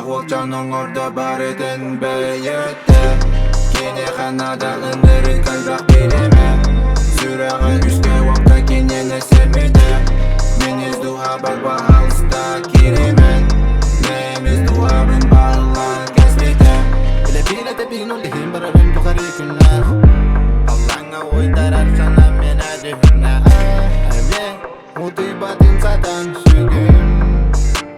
Волчаның орда бар етін бейетті Кенеханада ындырын калбақ береме Сүрағы үске уақта кенені сермейді Мен ездуға барба алыста керемен Меміз дуабын балан кәсмейді Біле-біле де бейін олдейін барабын бұқары күнлер Аллаңа ойдар арсана мен әдіхінлі Әме ұты батын сатан сүгім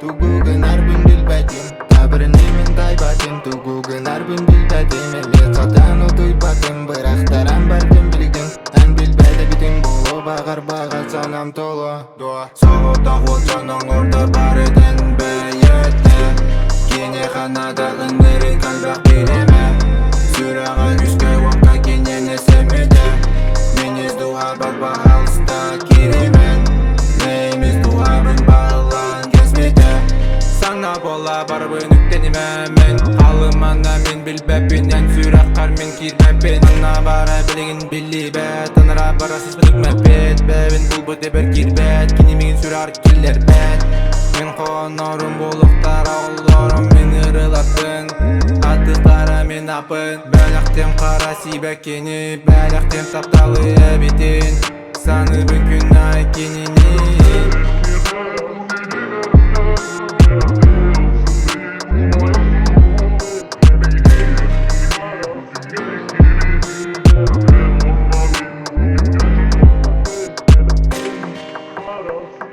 Тугугын арбын білбәдім Табырынымен тайбатым Тугугын арбын білбәдім Әле сатан ұтой батым Бірақтаран бардым білгім Ән білбәді бітім болу Бағар баға санам толы Соғыта Волчаның орда бар етін бейетті Кенеханада ындырын калбақ береме Сүрағы үске уақта кенені сермейді Мен ездуға барба алыста керемен Мейміз дуабын балан кәсмейді Саңна бола барбын үктеніме мен Қалымана мен білбәппен Ән сүрақ қармен кирмәппен Саңна бара білігін білі бәт Тыныра бара сізбін үкмәппет Бәбін бұл бұты бір кирбәт Кенемеген сүрар келер бәт Мен қонорым болуқтар ауылдорым мен ырылаттын Атыстара мен апын Бәліқтем қара сибәкені Бәліқтем тапталы әбетін Саны бүкін ай кенені Bottle.